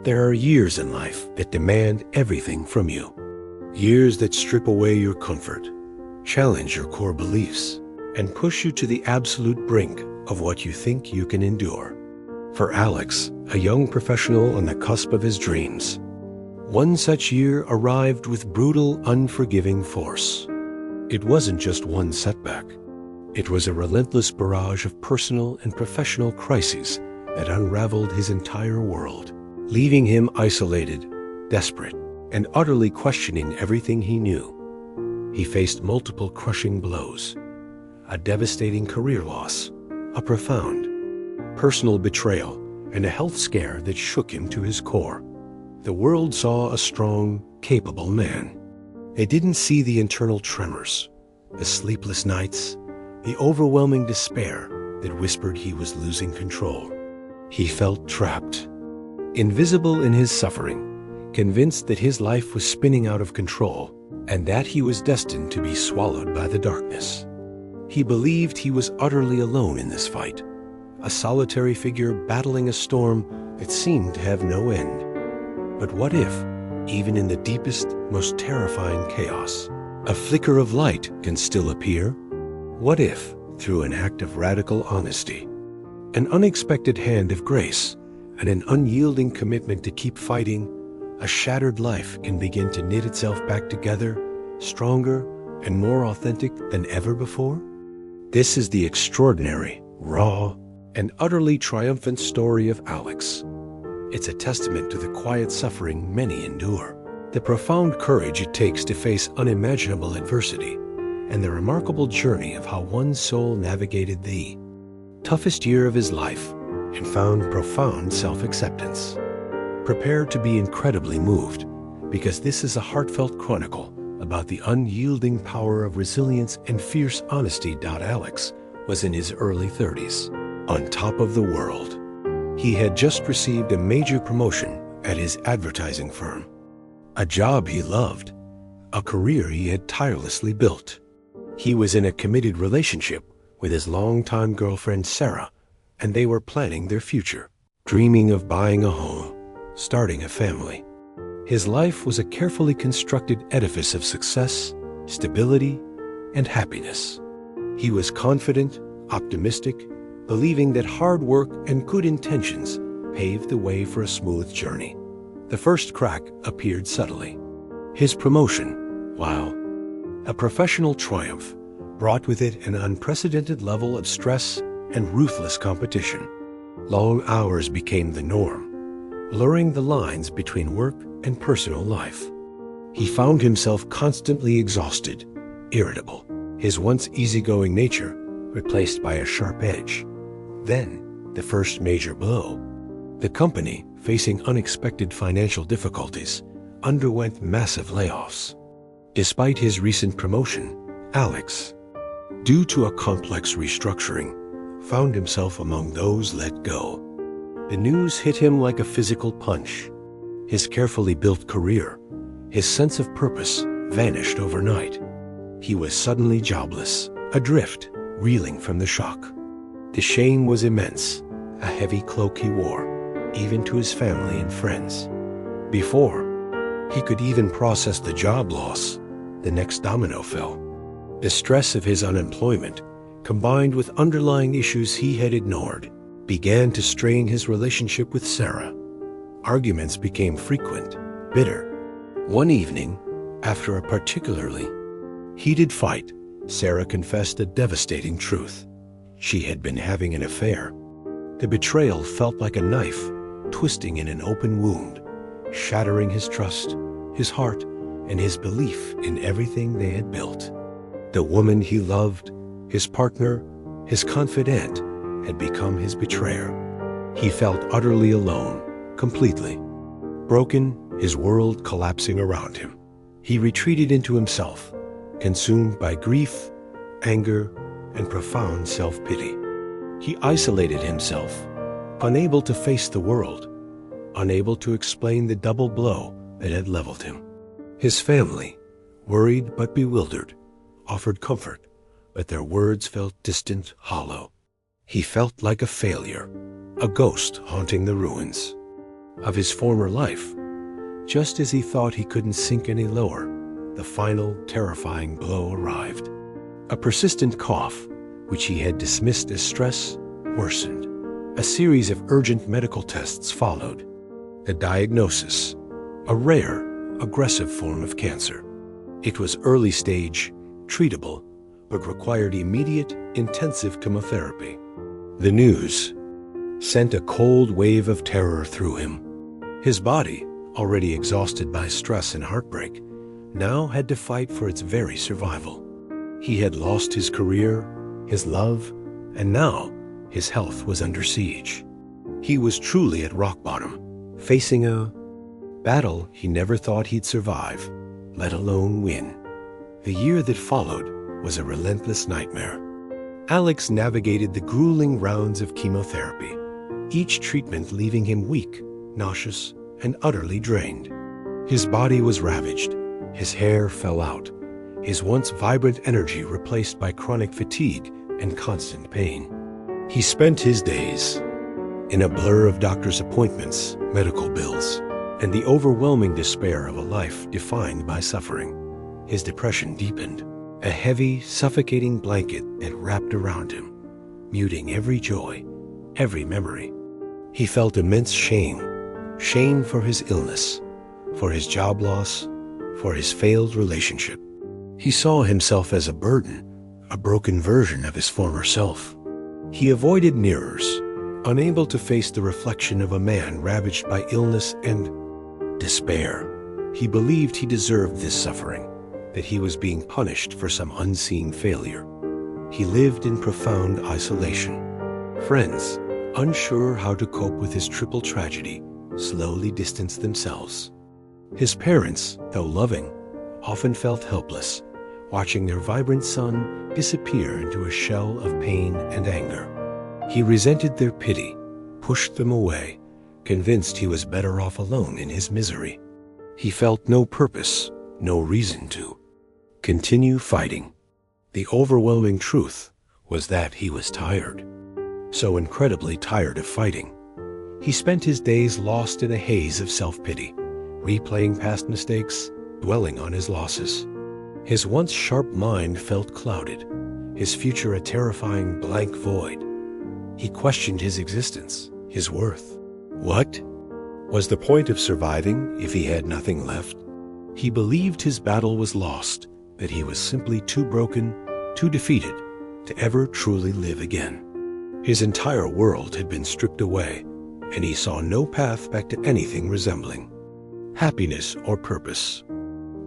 There are years in life that demand everything from you. Years that strip away your comfort, challenge your core beliefs, and push you to the absolute brink of what you think you can endure. For Alex, a young professional on the cusp of his dreams, one such year arrived with brutal, unforgiving force. It wasn't just one setback. It was a relentless barrage of personal and professional crises that unraveled his entire world, leaving him isolated, desperate, and utterly questioning everything he knew. He faced multiple crushing blows, a devastating career loss, a profound personal betrayal, and a health scare that shook him to his core. The world saw a strong, capable man. It didn't see the internal tremors, the sleepless nights, the overwhelming despair that whispered he was losing control. He felt trapped, invisible in his suffering, convinced that his life was spinning out of control and that he was destined to be swallowed by the darkness. He believed he was utterly alone in this fight, a solitary figure battling a storm that seemed to have no end. But what if, even in the deepest, most terrifying chaos, a flicker of light can still appear? What if, through an act of radical honesty, an unexpected hand of grace, and an unyielding commitment to keep fighting, a shattered life can begin to knit itself back together, stronger and more authentic than ever before? This is the extraordinary, raw, and utterly triumphant story of Alex. It's a testament to the quiet suffering many endure, the profound courage it takes to face unimaginable adversity, and the remarkable journey of how one soul navigated the toughest year of his life and found profound self-acceptance. Prepare to be incredibly moved, because this is a heartfelt chronicle about the unyielding power of resilience and fierce honesty. Alex was in his early 30s, on top of the world. He had just received a major promotion at his advertising firm, a job he loved, a career he had tirelessly built. He was in a committed relationship with his longtime girlfriend Sarah, and they were planning their future, dreaming of buying a home, starting a family. His life was a carefully constructed edifice of success, stability, and happiness. He was confident, optimistic, believing that hard work and good intentions paved the way for a smooth journey. The first crack appeared subtly. His promotion, while a professional triumph, brought with it an unprecedented level of stress and ruthless competition. Long hours became the norm, blurring the lines between work and personal life. He found himself constantly exhausted, irritable, his once easygoing nature replaced by a sharp edge. Then, the first major blow. The company, facing unexpected financial difficulties, underwent massive layoffs. Despite his recent promotion, Alex, due to a complex restructuring, found himself among those let go. The news hit him like a physical punch. His carefully built career, his sense of purpose, vanished overnight. He was suddenly jobless, adrift, reeling from the shock. The shame was immense, a heavy cloak he wore, even to his family and friends. Before he could even process the job loss, the next domino fell. The stress of his unemployment, combined with underlying issues he had ignored, began to strain his relationship with Sarah. Arguments became frequent, bitter. One evening, after a particularly heated fight, Sarah confessed a devastating truth. She had been having an affair. The betrayal felt like a knife, twisting in an open wound, shattering his trust, his heart, and his belief in everything they had built. The woman he loved, his partner, his confidant, had become his betrayer. He felt utterly alone, completely broken, his world collapsing around him. He retreated into himself, consumed by grief, anger, and profound self-pity. He isolated himself, unable to face the world, unable to explain the double blow that had leveled him. His family, worried but bewildered, offered comfort, but their words felt distant, hollow. He felt like a failure, a ghost haunting the ruins. of his former life. Just as he thought he couldn't sink any lower, the final terrifying blow arrived. A persistent cough, which he had dismissed as stress, worsened. A series of urgent medical tests followed. The diagnosis: a rare, aggressive form of cancer. It was early stage, treatable, but required immediate, intensive chemotherapy. The news sent a cold wave of terror through him. His body, already exhausted by stress and heartbreak, now had to fight for its very survival. He had lost his career, his love, and now his health was under siege. He was truly at rock bottom, facing a battle he never thought he'd survive, let alone win. The year that followed was a relentless nightmare. Alex navigated the grueling rounds of chemotherapy, each treatment leaving him weak, nauseous, and utterly drained. His body was ravaged, his hair fell out, his once vibrant energy replaced by chronic fatigue and constant pain. He spent his days in a blur of doctor's appointments, medical bills, and the overwhelming despair of a life defined by suffering. His depression deepened, a heavy, suffocating blanket that wrapped around him, muting every joy, every memory. He felt immense shame for his illness, for his job loss, for his failed relationship. He saw himself as a burden, a broken version of his former self. He avoided mirrors, unable to face the reflection of a man ravaged by illness and despair. He believed he deserved this suffering, that he was being punished for some unseen failure. He lived in profound isolation. Friends, unsure how to cope with his triple tragedy, slowly distanced themselves. His parents, though loving, often felt helpless, watching their vibrant son disappear into a shell of pain and anger. He resented their pity, pushed them away, convinced he was better off alone in his misery. He felt no purpose, no reason to continue fighting. The overwhelming truth was that he was tired. So incredibly tired of fighting. He spent his days lost in a haze of self-pity, replaying past mistakes, dwelling on his losses. His once sharp mind felt clouded, his future a terrifying blank void. He questioned his existence, his worth. What was the point of surviving if he had nothing left? He believed his battle was lost, that he was simply too broken, too defeated, to ever truly live again. His entire world had been stripped away, and he saw no path back to anything resembling happiness or purpose.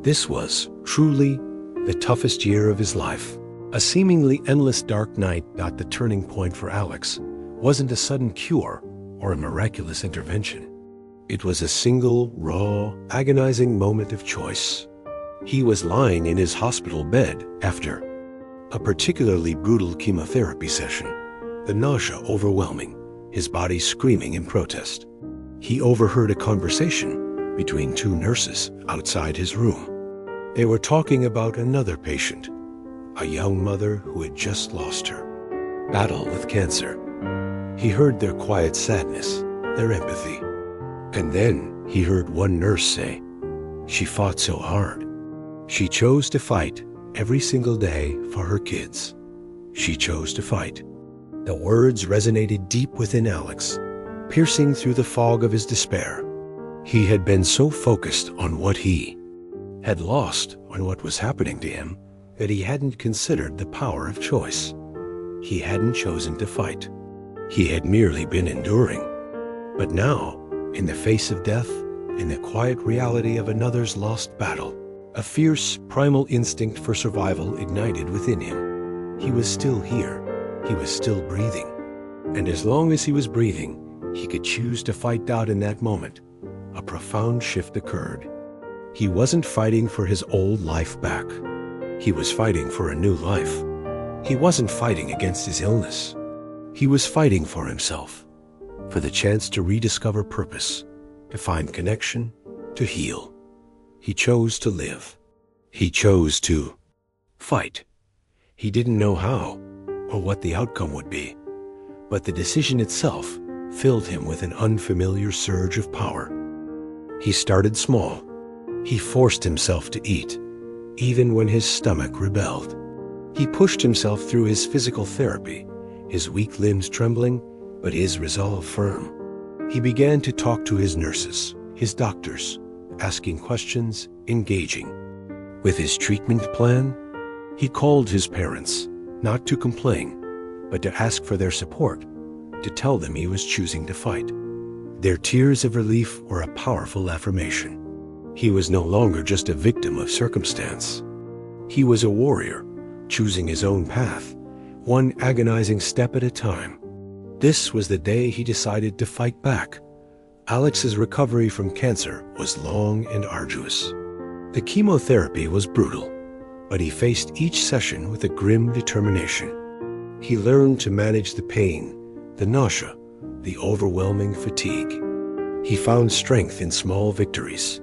This was, truly, the toughest year of his life. A seemingly endless dark night. The turning point for Alex wasn't a sudden cure or a miraculous intervention. It was a single, raw, agonizing moment of choice. He was lying in his hospital bed after a particularly brutal chemotherapy session, the nausea overwhelming, his body screaming in protest. He overheard a conversation between two nurses outside his room. They were talking about another patient, a young mother who had just lost her battle with cancer. He heard their quiet sadness, their empathy. And then he heard one nurse say, "She fought so hard. She chose to fight every single day for her kids. She chose to fight." The words resonated deep within Alex, piercing through the fog of his despair. He had been so focused on what he had lost, on what was happening to him, that he hadn't considered the power of choice. He hadn't chosen to fight. He had merely been enduring. But now, in the face of death, in the quiet reality of another's lost battle, a fierce, primal instinct for survival ignited within him. He was still here. He was still breathing. And as long as he was breathing, he could choose to fight out in that moment. A profound shift occurred. He wasn't fighting for his old life back. He was fighting for a new life. He wasn't fighting against his illness. He was fighting for himself, for the chance to rediscover purpose, to find connection, to heal. He chose to live. He chose to fight. He didn't know how or what the outcome would be, but the decision itself filled him with an unfamiliar surge of power. He started small. He forced himself to eat, even when his stomach rebelled. He pushed himself through his physical therapy, his weak limbs trembling, but his resolve firm. He began to talk to his nurses, his doctors, asking questions, engaging. With his treatment plan, he called his parents, not to complain, but to ask for their support, to tell them he was choosing to fight. Their tears of relief were a powerful affirmation. He was no longer just a victim of circumstance. He was a warrior, choosing his own path, one agonizing step at a time. This was the day he decided to fight back. Alex's recovery from cancer was long and arduous. The chemotherapy was brutal, but he faced each session with a grim determination. He learned to manage the pain, the nausea, the overwhelming fatigue. He found strength in small victories,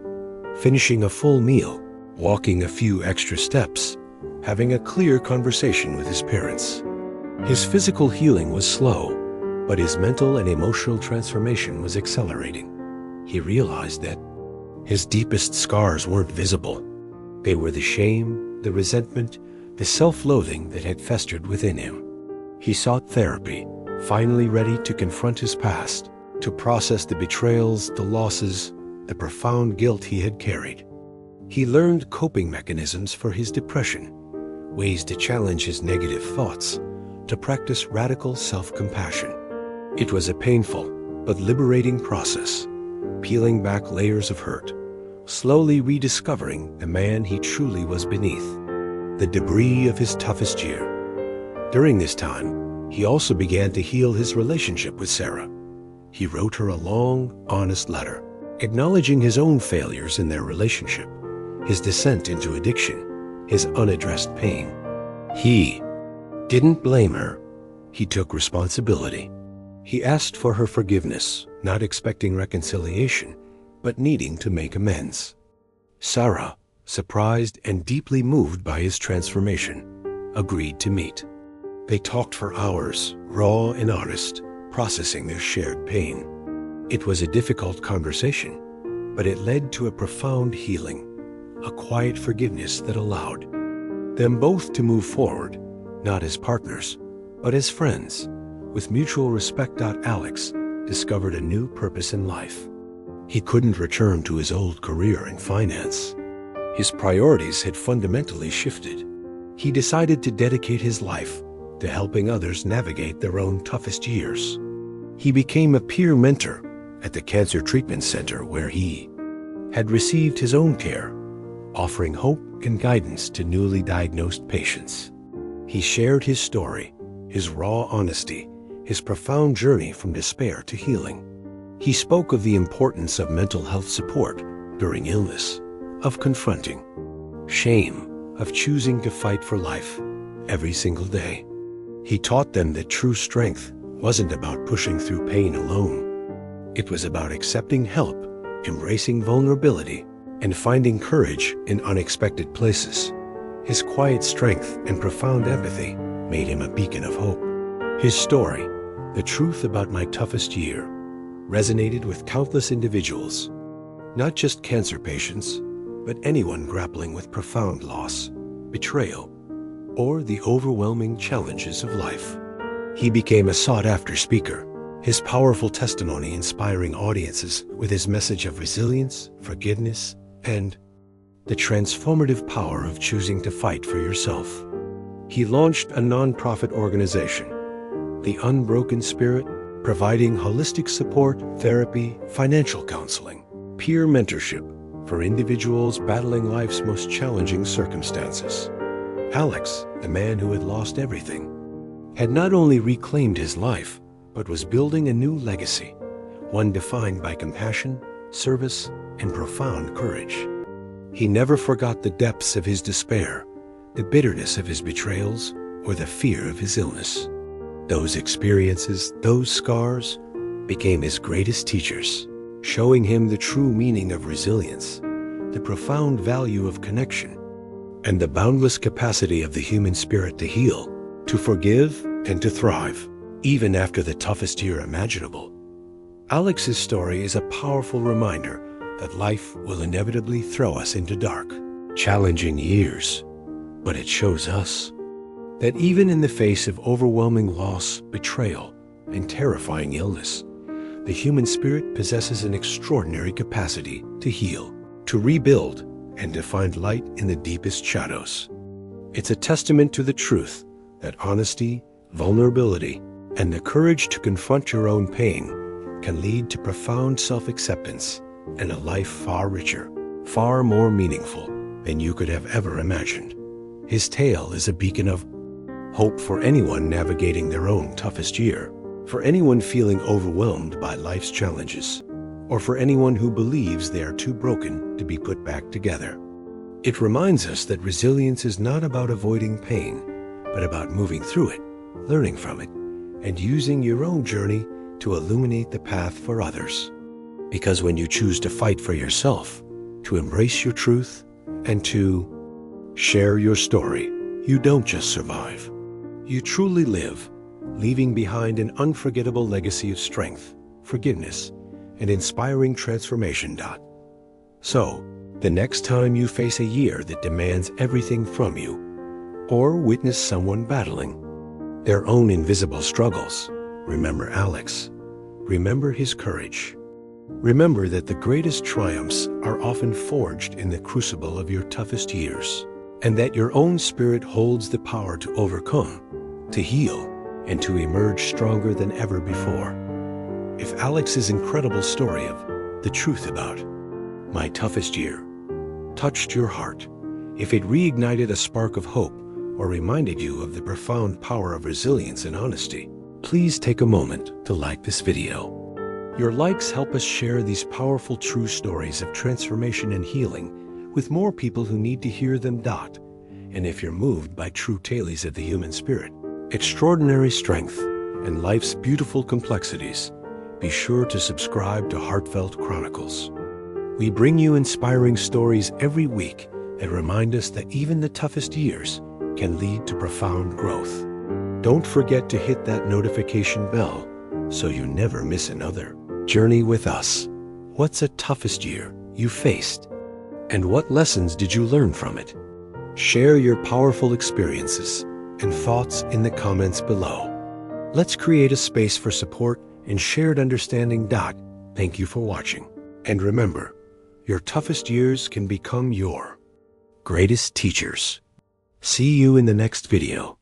finishing a full meal, walking a few extra steps, having a clear conversation with his parents. His physical healing was slow, but his mental and emotional transformation was accelerating. He realized that his deepest scars weren't visible. They were the shame, the resentment, the self-loathing that had festered within him. He sought therapy, finally ready to confront his past, to process the betrayals, the losses, the profound guilt he had carried. He learned coping mechanisms for his depression, ways to challenge his negative thoughts, to practice radical self-compassion. It was a painful but liberating process, peeling back layers of hurt, slowly rediscovering the man he truly was beneath, the debris of his toughest year. During this time, he also began to heal his relationship with Sarah. He wrote her a long, honest letter, acknowledging his own failures in their relationship, his descent into addiction, his unaddressed pain. He didn't blame her. He took responsibility. He asked for her forgiveness, not expecting reconciliation, but needing to make amends. Sarah, surprised and deeply moved by his transformation, agreed to meet. They talked for hours, raw and honest, processing their shared pain. It was a difficult conversation, but it led to a profound healing, a quiet forgiveness that allowed them both to move forward, not as partners, but as friends. With mutual respect, Alex discovered a new purpose in life. He couldn't return to his old career in finance. His priorities had fundamentally shifted. He decided to dedicate his life to helping others navigate their own toughest years. He became a peer mentor at the Cancer Treatment Center where he had received his own care, offering hope and guidance to newly diagnosed patients. He shared his story, his raw honesty, his profound journey from despair to healing. He spoke of the importance of mental health support during illness, of confronting shame, of choosing to fight for life every single day. He taught them that true strength wasn't about pushing through pain alone. It was about accepting help, embracing vulnerability, and finding courage in unexpected places. His quiet strength and profound empathy made him a beacon of hope. His story, The Truth About My Toughest Year, resonated with countless individuals, not just cancer patients, but anyone grappling with profound loss, betrayal, or the overwhelming challenges of life. He became a sought-after speaker, his powerful testimony inspiring audiences with his message of resilience, forgiveness, and the transformative power of choosing to fight for yourself. He launched a nonprofit organization, The Unbroken Spirit, providing holistic support, therapy, financial counseling, peer mentorship for individuals battling life's most challenging circumstances. Alex, the man who had lost everything, had not only reclaimed his life, but was building a new legacy, one defined by compassion, service, and profound courage. He never forgot the depths of his despair, the bitterness of his betrayals, or the fear of his illness. Those experiences, those scars, became his greatest teachers, showing him the true meaning of resilience, the profound value of connection, and the boundless capacity of the human spirit to heal, to forgive, and to thrive. Even after the toughest year imaginable, Alex's story is a powerful reminder that life will inevitably throw us into dark, challenging years. But it shows us that even in the face of overwhelming loss, betrayal, and terrifying illness, the human spirit possesses an extraordinary capacity to heal, to rebuild, and to find light in the deepest shadows. It's a testament to the truth that honesty, vulnerability, and the courage to confront your own pain can lead to profound self-acceptance and a life far richer, far more meaningful than you could have ever imagined. His tale is a beacon of hope for anyone navigating their own toughest year, for anyone feeling overwhelmed by life's challenges, or for anyone who believes they are too broken to be put back together. It reminds us that resilience is not about avoiding pain, but about moving through it, learning from it, and using your own journey to illuminate the path for others. Because when you choose to fight for yourself, to embrace your truth, and to share your story, you don't just survive. You truly live, leaving behind an unforgettable legacy of strength, forgiveness, and inspiring transformation. So, the next time you face a year that demands everything from you, or witness someone battling their own invisible struggles, remember Alex. Remember his courage. Remember that the greatest triumphs are often forged in the crucible of your toughest years, and that your own spirit holds the power to overcome, to heal, and to emerge stronger than ever before. If Alex's incredible story of the truth about my toughest year touched your heart, if it reignited a spark of hope or reminded you of the profound power of resilience and honesty, please take a moment to like this video. Your likes help us share these powerful true stories of transformation and healing with more people who need to hear them. And if you're moved by true tales of the human spirit, extraordinary strength, and life's beautiful complexities, be sure to subscribe to Heartfelt Chronicles. We bring you inspiring stories every week that remind us that even the toughest years can lead to profound growth. Don't forget to hit that notification bell so you never miss another journey with us. What's the toughest year you faced? And what lessons did you learn from it? Share your powerful experiences and thoughts in the comments below. Let's create a space for support and shared understanding. Thank you for watching. And remember, your toughest years can become your greatest teachers. See you in the next video.